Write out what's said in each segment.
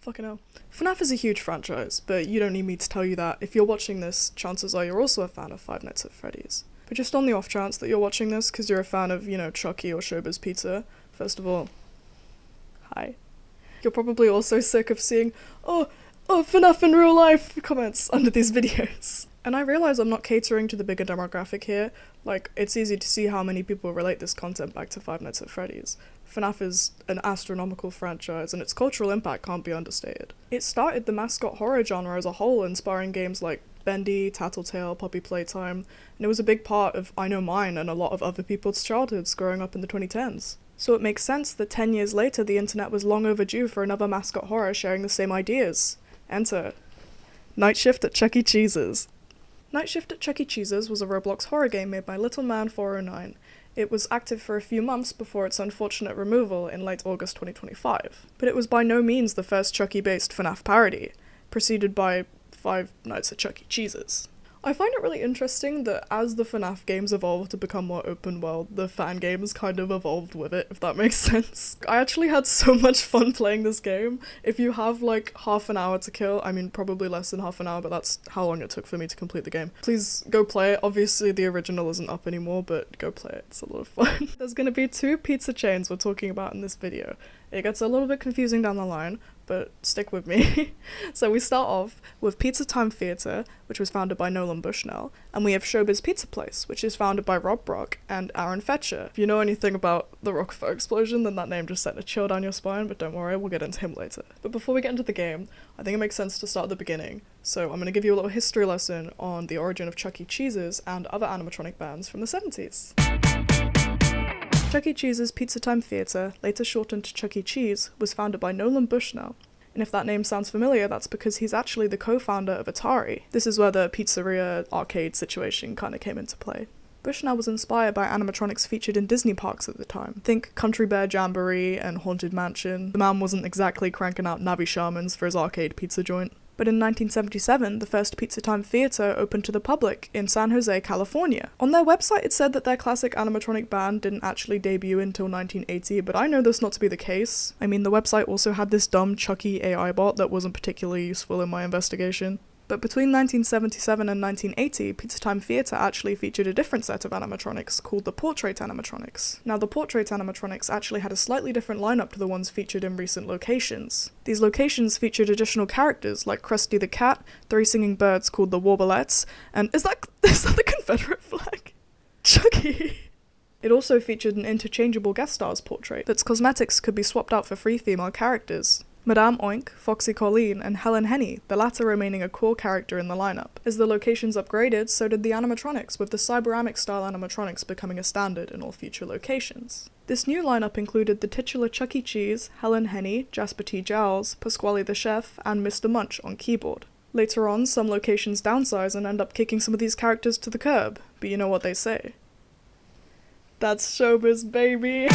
Fucking hell. FNAF is a huge franchise, but you don't need me to tell you that. If you're watching this, chances are you're also a fan of Five Nights at Freddy's. But just on the off chance that you're watching this because you're a fan of, Chucky or Showbiz Pizza, first of all, hi. You're probably also sick of seeing, oh, FNAF in real life comments under these videos. And I realise I'm not catering to the bigger demographic here. Like, it's easy to see how many people relate this content back to Five Nights at Freddy's. FNAF is an astronomical franchise, and its cultural impact can't be understated. It started the mascot horror genre as a whole, inspiring games like Bendy, Tattletale, Puppy Playtime, and it was a big part of I Know Mine and a lot of other people's childhoods growing up in the 2010s. So it makes sense that 10 years later the internet was long overdue for another mascot horror sharing the same ideas. Enter Night Shift at Chuck E. Cheese's. Night Shift at Chuck E. Cheese's was a Roblox horror game made by Little Man 409. It was active for a few months before its unfortunate removal in late August 2025. But it was by no means the first Chucky-based FNAF parody, preceded by Five Nights at Chuck E. Cheese's. I find it really interesting that as the FNAF games evolved to become more open world, the fan games kind of evolved with it, if that makes sense. I actually had so much fun playing this game. If you have like half an hour to kill, I mean probably less than half an hour, but that's how long it took for me to complete the game. Please go play it. Obviously the original isn't up anymore, but go play it. It's a lot of fun. There's gonna be 2 pizza chains we're talking about in this video. It gets a little bit confusing down the line, but stick with me. So we start off with Pizza Time Theatre, which was founded by Nolan Bushnell, and we have Showbiz Pizza Place, which is founded by Rob Brock and Aaron Fetcher. If you know anything about the Rockafire Explosion, then that name just sent a chill down your spine, but don't worry, we'll get into him later. But before we get into the game, I think it makes sense to start at the beginning, so I'm going to give you a little history lesson on the origin of Chuck E. Cheese's and other animatronic bands from the 70s. Chuck E. Cheese's Pizza Time Theatre, later shortened to Chuck E. Cheese, was founded by Nolan Bushnell. And if that name sounds familiar, that's because he's actually the co-founder of Atari. This is where the pizzeria arcade situation kind of came into play. Bushnell was inspired by animatronics featured in Disney parks at the time. Think Country Bear Jamboree and Haunted Mansion. The man wasn't exactly cranking out Navi Shamans for his arcade pizza joint. But in 1977, the first Pizza Time Theatre opened to the public in San Jose, California. On their website it said that their classic animatronic band didn't actually debut until 1980, but I know this not to be the case. I mean, the website also had this dumb Chucky AI bot that wasn't particularly useful in my investigation. But between 1977 and 1980, Pizza Time Theatre actually featured a different set of animatronics called the Portrait Animatronics. Now, the Portrait Animatronics actually had a slightly different lineup to the ones featured in recent locations. These locations featured additional characters like Krusty the Cat, 3 singing birds called the Warblets, and is that the Confederate flag? Chucky! It also featured an interchangeable guest star's portrait that's cosmetics could be swapped out for free female characters. Madame Oink, Foxy Colleen, and Helen Henny, the latter remaining a core character in the lineup. As the locations upgraded, so did the animatronics, with the Cyberamic-style animatronics becoming a standard in all future locations. This new lineup included the titular Chuck E. Cheese, Helen Henny, Jasper T. Giles, Pasquale the Chef, and Mr. Munch on keyboard. Later on, some locations downsize and end up kicking some of these characters to the curb, but you know what they say. That's showbiz, baby!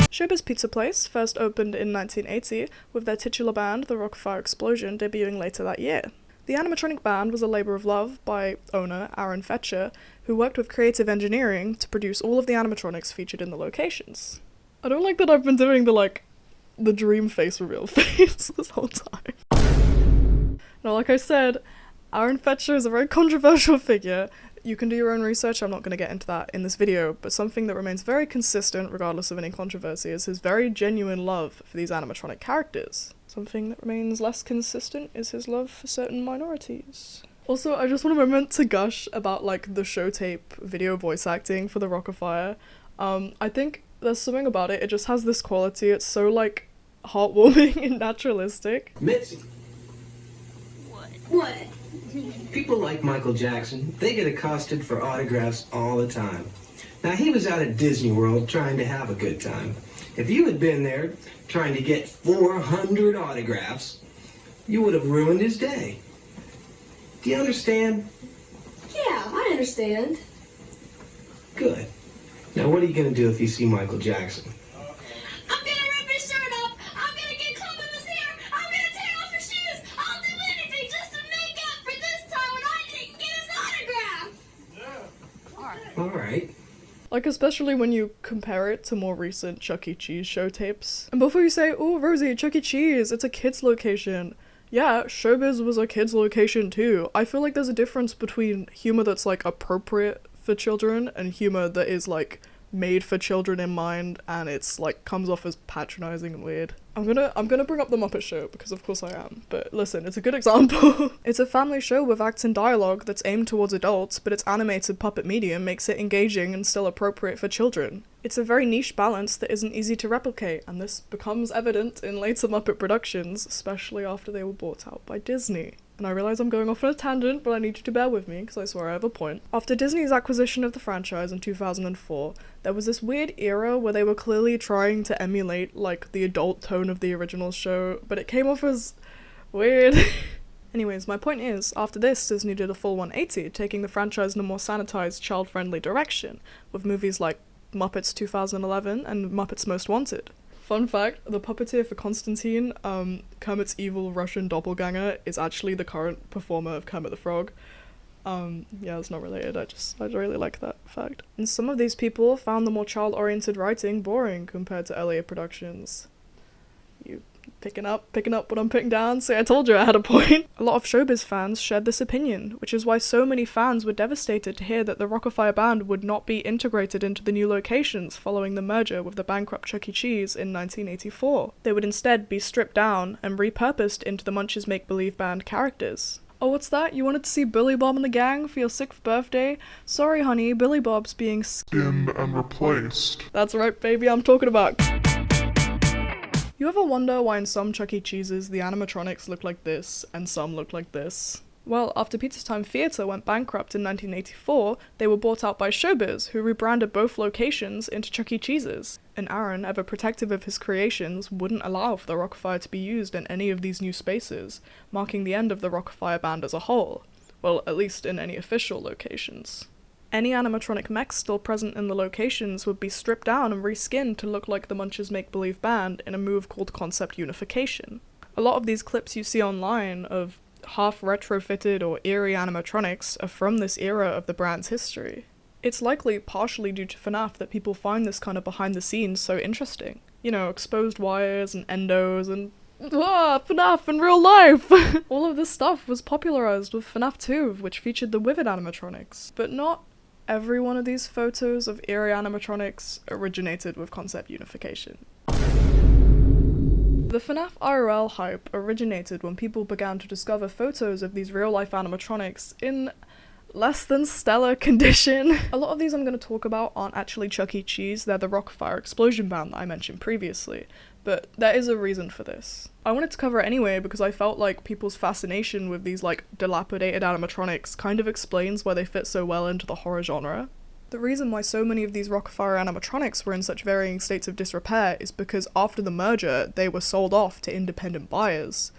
Showbiz Pizza Place first opened in 1980, with their titular band, the Rock-afire Explosion, debuting later that year. The animatronic band was a labour of love by owner Aaron Fetcher, who worked with creative engineering to produce all of the animatronics featured in the locations. I don't like that I've been doing the dream face reveal face this whole time. Now, like I said, Aaron Fetcher is a very controversial figure. You can do your own research, I'm not going to get into that in this video, but something that remains very consistent regardless of any controversy is his very genuine love for these animatronic characters. Something that remains less consistent is his love for certain minorities. Also, I just want a moment to gush about the show tape video voice acting for the Rockafire. I think there's something about it, it just has this quality, it's so heartwarming and naturalistic. Mitzi. What? People like Michael Jackson, they get accosted for autographs all the time. Now, he was out at Disney World trying to have a good time. If you had been there trying to get 400 autographs, you would have ruined his day. Do you understand? Yeah, I understand. Good. Now, what are you going to do if you see Michael Jackson? I'm gonna rip his shirt off. I'm gonna get club in his hair. I'm gonna tear off his shoes. I'll do anything just to make up for this time when I didn't get his autograph. All right. Like, especially when you compare it to more recent Chuck E. Cheese show tapes. And before you say, oh, Rosie, Chuck E. Cheese, it's a kid's location. Yeah, Showbiz was a kid's location too. I feel like there's a difference between humor that's, like, appropriate for children and humor that is, like, made for children in mind, and it's, like, comes off as patronizing and weird. I'm gonna bring up The Muppet Show, because of course I am, but listen, it's a good example. It's a family show with acts and dialogue that's aimed towards adults, but its animated puppet medium makes it engaging and still appropriate for children. It's a very niche balance that isn't easy to replicate, and this becomes evident in later Muppet productions, especially after they were bought out by Disney. And I realise I'm going off on a tangent, but I need you to bear with me, because I swear I have a point. After Disney's acquisition of the franchise in 2004, there was this weird era where they were clearly trying to emulate, like, the adult tone of the original show, but it came off as weird. Anyways, my point is, after this, Disney did a full 180, taking the franchise in a more sanitized, child-friendly direction, with movies like Muppets 2011 and Muppets Most Wanted. Fun fact, the puppeteer for Constantine, Kermit's evil Russian doppelganger, is actually the current performer of Kermit the Frog. Yeah, it's not related, I really like that fact. And some of these people found the more child-oriented writing boring compared to earlier productions. You picking up what I'm putting down? See, I told you I had a point. A lot of Showbiz fans shared this opinion, which is why so many fans were devastated to hear that the Rockafire band would not be integrated into the new locations following the merger with the bankrupt Chuck E. Cheese in 1984. They would instead be stripped down and repurposed into the Munch's make-believe band characters. Oh, what's that? You wanted to see Billy Bob and the gang for your 6th birthday? Sorry, honey, Billy Bob's being skinned and replaced. That's right, baby, I'm talking about. You ever wonder why in some Chuck E. Cheeses the animatronics look like this and some look like this? Well, after Pizza Time Theatre went bankrupt in 1984, they were bought out by Showbiz, who rebranded both locations into Chuck E. Cheese's. And Aaron, ever protective of his creations, wouldn't allow for the Rockafire to be used in any of these new spaces, marking the end of the Rockafire band as a whole. Well, at least in any official locations. Any animatronic mechs still present in the locations would be stripped down and reskinned to look like the Munch's make-believe band in a move called concept unification. A lot of these clips you see online of half retrofitted or eerie animatronics are from this era of the brand's history. It's likely partially due to FNAF that people find this kind of behind the scenes so interesting. You know, exposed wires and endos and FNAF in real life! All of this stuff was popularized with FNAF 2, which featured the Wivid animatronics, but not every one of these photos of eerie animatronics originated with concept unification. The FNAF IRL hype originated when people began to discover photos of these real-life animatronics in less than stellar condition. A lot of these I'm going to talk about aren't actually Chuck E. Cheese, they're the Rockafire Explosion band that I mentioned previously, but there is a reason for this. I wanted to cover it anyway because I felt like people's fascination with these, like, dilapidated animatronics kind of explains why they fit so well into the horror genre. The reason why so many of these Rockafire animatronics were in such varying states of disrepair is because after the merger, they were sold off to independent buyers,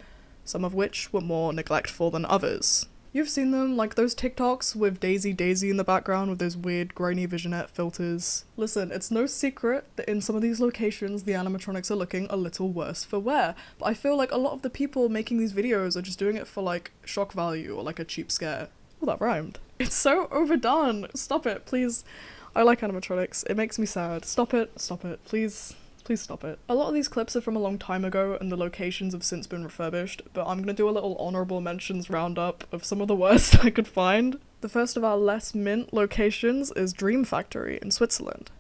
some of which were more neglectful than others. You've seen them, like those TikToks with Daisy in the background with those weird grainy visionette filters. Listen, it's no secret that in some of these locations the animatronics are looking a little worse for wear, but I feel like a lot of the people making these videos are just doing it for, like, shock value or, like, a cheap scare. Oh, that rhymed. It's so overdone. Stop it, please. I like animatronics. It makes me sad. Stop it, please. Please stop it. A lot of these clips are from a long time ago and the locations have since been refurbished, but I'm gonna do a little honorable mentions roundup of some of the worst I could find. The first of our less mint locations is Dream Factory in Switzerland.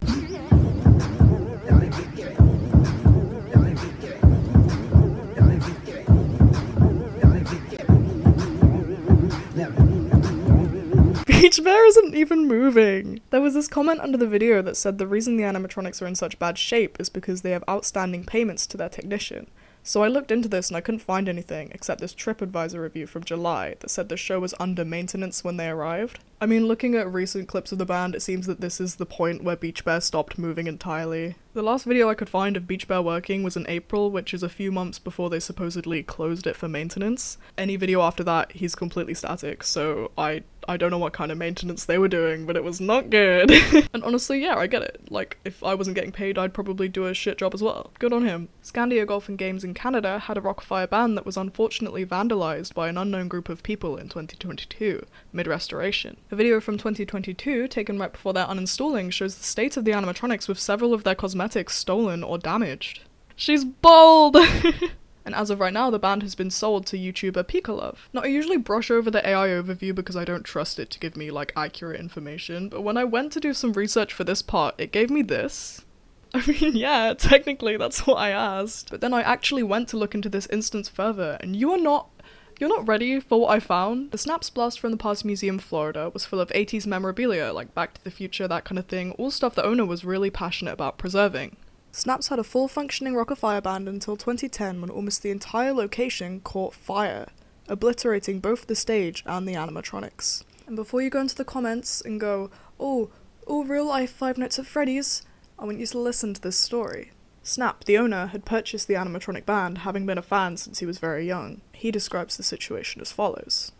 Beach Bear isn't even moving. There was this comment under the video that said the reason the animatronics are in such bad shape is because they have outstanding payments to their technician. So I looked into this and I couldn't find anything except this TripAdvisor review from July that said the show was under maintenance when they arrived. I mean, looking at recent clips of the band, it seems that this is the point where Beach Bear stopped moving entirely. The last video I could find of Beach Bear working was in April, which is a few months before they supposedly closed it for maintenance. Any video after that, he's completely static, so I don't know what kind of maintenance they were doing, but it was not good. And honestly, yeah, I get it. Like, if I wasn't getting paid, I'd probably do a shit job as well. Good on him. Scandia Golf and Games in Canada had a Rockafire band that was unfortunately vandalized by an unknown group of people in 2022, mid-restoration. A video from 2022, taken right before their uninstalling, shows the state of the animatronics with several of their cosmetics stolen or damaged. She's bald! And as of right now, the band has been sold to YouTuber Picolove. Now, I usually brush over the AI overview because I don't trust it to give me, like, accurate information, but when I went to do some research for this part, it gave me this. I mean, yeah, technically that's what I asked. But then I actually went to look into this instance further, and you're not ready for what I found. The Snaps Blast from the Past Museum, Florida was full of 80s memorabilia, like Back to the Future, that kind of thing, all stuff the owner was really passionate about preserving. Snaps had a full functioning Rockafire band until 2010 when almost the entire location caught fire, obliterating both the stage and the animatronics. And before you go into the comments and go, oh, real life Five Nights at Freddy's, I want you to listen to this story. Snap, the owner, had purchased the animatronic band, having been a fan since he was very young. He describes the situation as follows.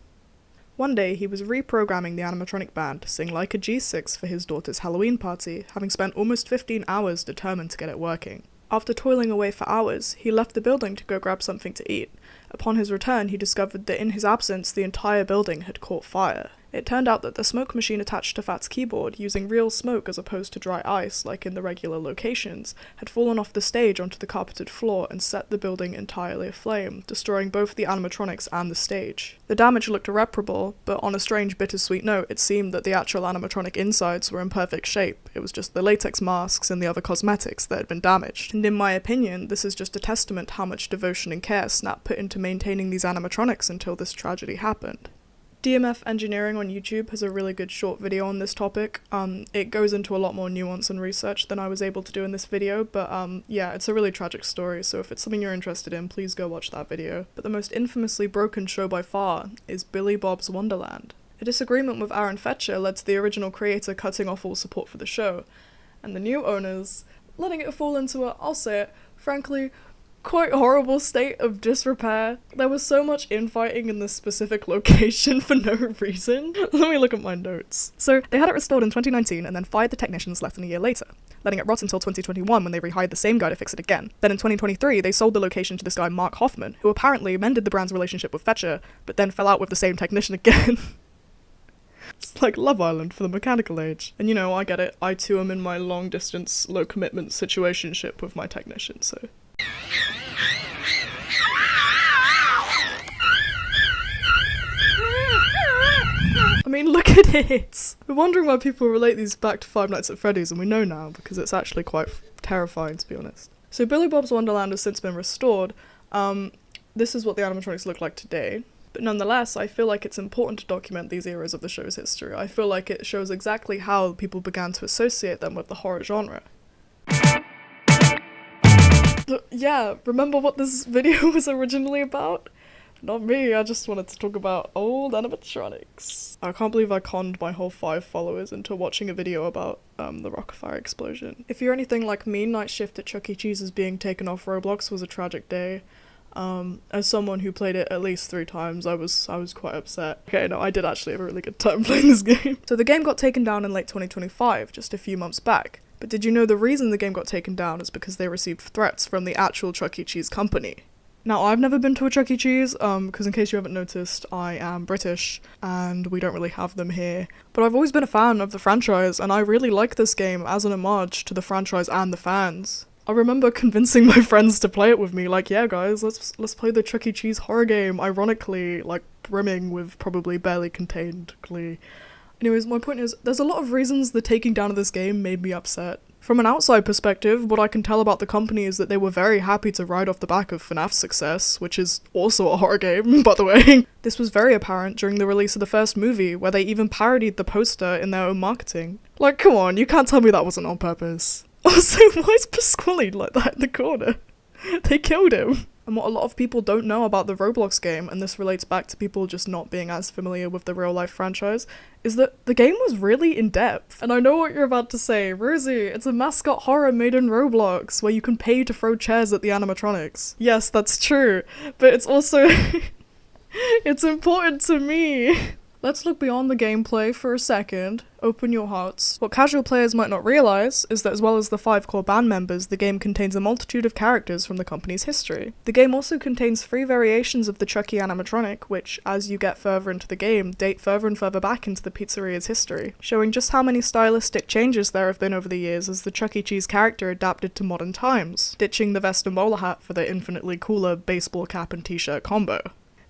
One day, he was reprogramming the animatronic band to sing Like a G6 for his daughter's Halloween party, having spent almost 15 hours determined to get it working. After toiling away for hours, he left the building to go grab something to eat. Upon his return, he discovered that in his absence, the entire building had caught fire. It turned out that the smoke machine attached to Fat's keyboard, using real smoke as opposed to dry ice like in the regular locations, had fallen off the stage onto the carpeted floor and set the building entirely aflame, destroying both the animatronics and the stage. The damage looked irreparable, but on a strange bittersweet note, it seemed that the actual animatronic insides were in perfect shape. It was just the latex masks and the other cosmetics that had been damaged. And in my opinion, this is just a testament to how much devotion and care Snap put into maintaining these animatronics until this tragedy happened. DMF Engineering on YouTube has a really good short video on this topic. It goes into a lot more nuance and research than I was able to do in this video, but yeah, it's a really tragic story, so if it's something you're interested in, please go watch that video. But the most infamously broken show by far is Billy Bob's Wonderland. A disagreement with Aaron Fetcher led to the original creator cutting off all support for the show, and the new owners letting it fall into a, I'll say it, frankly, quite horrible state of disrepair. There was so much infighting in this specific location for no reason. Let me look at my notes. So, they had it restored in 2019 and then fired the technicians less than a year later, letting it rot until 2021 when they rehired the same guy to fix it again. Then in 2023, they sold the location to this guy Mark Hoffman, who apparently mended the brand's relationship with Fetcher, but then fell out with the same technician again. It's like Love Island for the mechanical age. And you know, I get it. I too am in my long-distance, low-commitment situationship with my technician, so... I mean, look at it! We're wondering why people relate these back to Five Nights at Freddy's, and we know now, because it's actually quite terrifying, to be honest. So Billy Bob's Wonderland has since been restored. This is what the animatronics look like today. But nonetheless, I feel like it's important to document these eras of the show's history. I feel like it shows exactly how people began to associate them with the horror genre. Yeah, remember what this video was originally about? Not me, I just wanted to talk about old animatronics. I can't believe I conned my whole 5 followers into watching a video about the Rockafire Explosion. If you're anything like me, night shift at Chuck E. Cheese's being taken off Roblox was a tragic day. As someone who played it at least 3 times, I was quite upset. Okay, no, I did actually have a really good time playing this game. So the game got taken down in late 2025, just a few months back. But did you know the reason the game got taken down is because they received threats from the actual Chuck E. Cheese company? Now, I've never been to a Chuck E. Cheese, because in case you haven't noticed, I am British, and we don't really have them here. But I've always been a fan of the franchise, and I really like this game as an homage to the franchise and the fans. I remember convincing my friends to play it with me, like, yeah guys, let's play the Chuck E. Cheese horror game, ironically, like, brimming with probably barely contained glee. Anyways, my point is, there's a lot of reasons the taking down of this game made me upset. From an outside perspective, what I can tell about the company is that they were very happy to ride off the back of FNAF's success, which is also a horror game, by the way. This was very apparent during the release of the first movie, where they even parodied the poster in their own marketing. Like, come on, you can't tell me that wasn't on purpose. Also, why is Pasquale like that in the corner? They killed him. And what a lot of people don't know about the Roblox game, and this relates back to people just not being as familiar with the real-life franchise, is that the game was really in-depth. And I know what you're about to say, Rosie, it's a mascot horror made in Roblox, where you can pay to throw chairs at the animatronics. Yes, that's true, but it's also... it's important to me. Let's look beyond the gameplay for a second. Open your hearts. What casual players might not realize is that as well as the 5 core band members, the game contains a multitude of characters from the company's history. The game also contains 3 variations of the Chucky animatronic, which, as you get further into the game, date further and further back into the pizzeria's history, showing just how many stylistic changes there have been over the years as the Chuck E. Cheese character adapted to modern times, ditching the vest and bowler hat for the infinitely cooler baseball cap and t-shirt combo.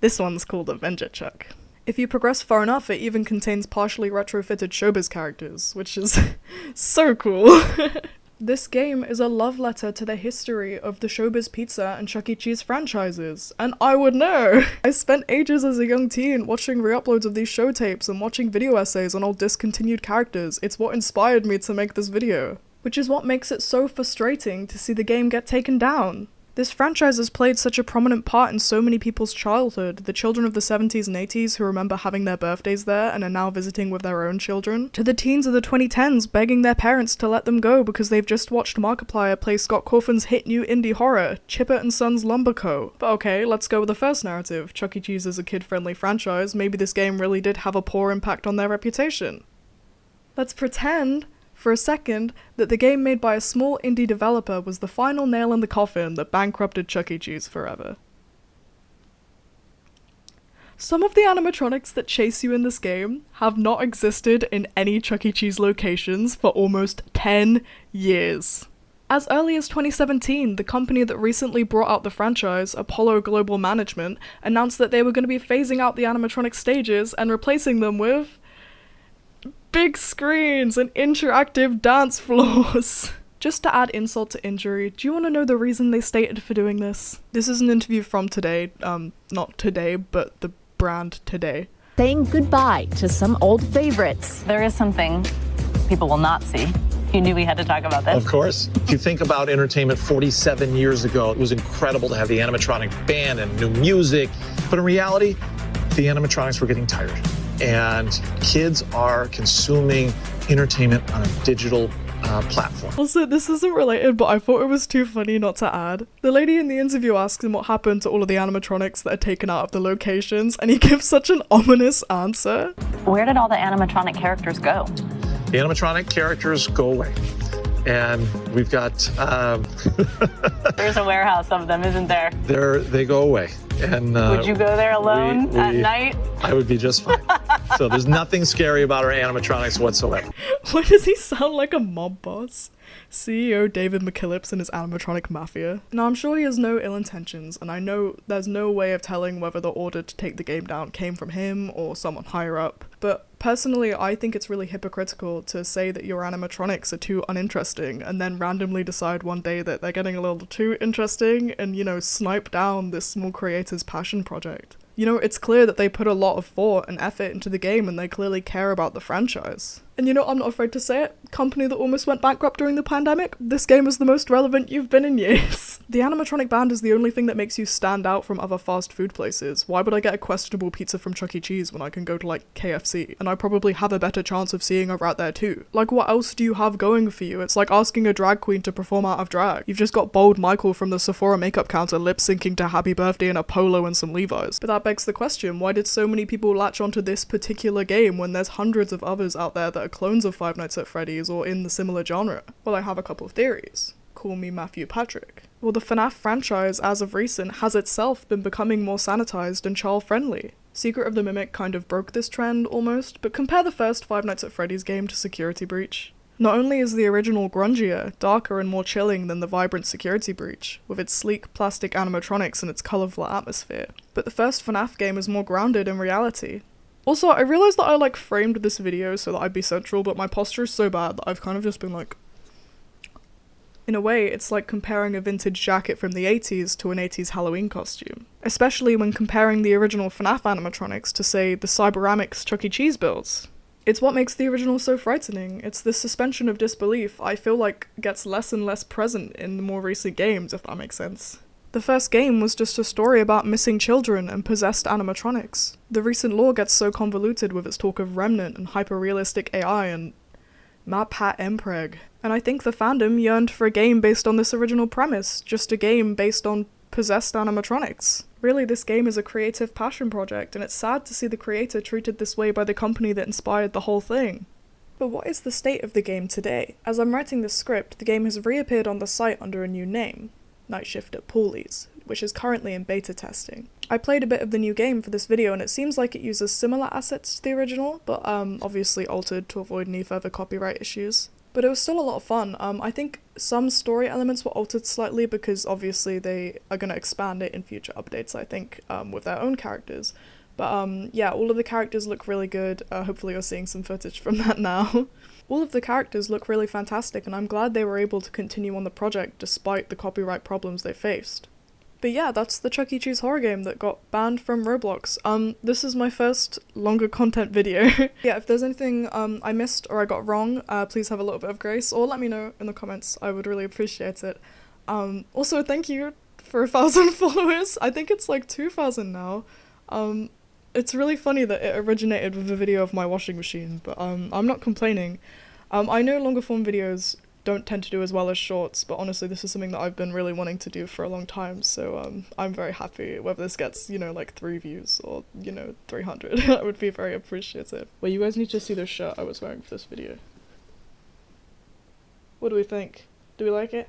This one's called Avenger Chuck. If you progress far enough, it even contains partially retrofitted Showbiz characters, which is so cool. This game is a love letter to the history of the Showbiz Pizza and Chuck E. Cheese franchises, and I would know! I spent ages as a young teen watching re-uploads of these show tapes and watching video essays on old discontinued characters. It's what inspired me to make this video. Which is what makes it so frustrating to see the game get taken down. This franchise has played such a prominent part in so many people's childhood, the children of the 70s and 80s who remember having their birthdays there and are now visiting with their own children, to the teens of the 2010s begging their parents to let them go because they've just watched Markiplier play Scott Cawthon's hit new indie horror, Chipper & Sons Lumber Co. But okay, let's go with the first narrative. Chuck E. Cheese is a kid-friendly franchise, maybe this game really did have a poor impact on their reputation. Let's pretend for a second that the game made by a small indie developer was the final nail in the coffin that bankrupted Chuck E. Cheese forever. Some of the animatronics that chase you in this game have not existed in any Chuck E. Cheese locations for almost 10 years. As early as 2017, the company that recently brought out the franchise, Apollo Global Management, announced that they were going to be phasing out the animatronic stages and replacing them with big screens and interactive dance floors. Just to add insult to injury, do you want to know the reason they stated for doing this? This is an interview from Today, not Today, but the brand Today. Saying goodbye to some old favorites. There is something people will not see. You knew we had to talk about this. Of course. If you think about entertainment 47 years ago, it was incredible to have the animatronic band and new music, but in reality, the animatronics were getting tired. And kids are consuming entertainment on a digital platform. Also, this isn't related, but I thought it was too funny not to add. The lady in the interview asks him what happened to all of the animatronics that are taken out of the locations, and he gives such an ominous answer. Where did all the animatronic characters go? The animatronic characters go away. And we've got... There's a warehouse of them, isn't there? They go away. And would you go there alone at night? I would be just fine. So there's nothing scary about our animatronics whatsoever. Why does he sound like a mob boss? CEO David McKillips and his animatronic mafia. Now, I'm sure he has no ill intentions, and I know there's no way of telling whether the order to take the game down came from him or someone higher up, but personally, I think it's really hypocritical to say that your animatronics are too uninteresting and then randomly decide one day that they're getting a little too interesting and, you know, snipe down this small creator's passion project. You know, it's clear that they put a lot of thought and effort into the game and they clearly care about the franchise. And you know, I'm not afraid to say it, company that almost went bankrupt during the pandemic, this game is the most relevant you've been in years. The animatronic band is the only thing that makes you stand out from other fast food places. Why would I get a questionable pizza from Chuck E. Cheese when I can go to like KFC? And I probably have a better chance of seeing a rat there too. Like, what else do you have going for you? It's like asking a drag queen to perform out of drag. You've just got Bold Michael from the Sephora makeup counter lip-syncing to Happy Birthday in a polo and some Levi's. But that begs the question, why did so many people latch onto this particular game when there's hundreds of others out there that are clones of Five Nights at Freddy's or in the similar genre? Well, I have a couple of theories. Call me Matthew Patrick. Well, the FNAF franchise, as of recent, has itself been becoming more sanitized and child-friendly. Secret of the Mimic kind of broke this trend, almost, but compare the first Five Nights at Freddy's game to Security Breach. Not only is the original grungier, darker and more chilling than the vibrant Security Breach, with its sleek plastic animatronics and its colourful atmosphere, but the first FNAF game is more grounded in reality. Also, I realised that I framed this video so that I'd be central, but my posture is so bad that I've kind of just been like... In a way, it's like comparing a vintage jacket from the 80s to an 80s Halloween costume. Especially when comparing the original FNAF animatronics to, say, the Cyberamics Chuck E. Cheese builds. It's what makes the original so frightening. It's this suspension of disbelief I feel like gets less and less present in the more recent games, if that makes sense. The first game was just a story about missing children and possessed animatronics. The recent lore gets so convoluted with its talk of Remnant and hyper-realistic AI and MatPat Mpreg. And I think the fandom yearned for a game based on this original premise, just a game based on possessed animatronics. Really, this game is a creative passion project, and it's sad to see the creator treated this way by the company that inspired the whole thing. But what is the state of the game today? As I'm writing this script, the game has reappeared on the site under a new name, Night Shift at Pooley's, which is currently in beta testing. I played a bit of the new game for this video, and it seems like it uses similar assets to the original, but obviously altered to avoid any further copyright issues. But it was still a lot of fun. I think some story elements were altered slightly because obviously they are going to expand it in future updates, I think, with their own characters. But yeah, all of the characters look really good. Hopefully you're seeing some footage from that now. All of the characters look really fantastic, and I'm glad they were able to continue on the project despite the copyright problems they faced. But yeah, that's the Chuck E. Cheese horror game that got banned from Roblox. This is my first longer content video. Yeah, if there's anything I missed or I got wrong, please have a little bit of grace, or let me know in the comments. I would really appreciate it. Also, thank you for 1,000 followers. I think it's like 2,000 now. It's really funny that it originated with a video of my washing machine, but I'm not complaining. I know longer form videos don't tend to do as well as shorts, but honestly this is something that I've been really wanting to do for a long time, so I'm very happy whether this gets, like 3 views or, 300. I would be very appreciative. Well, you guys need to see the shirt I was wearing for this video. What do we think? Do we like it?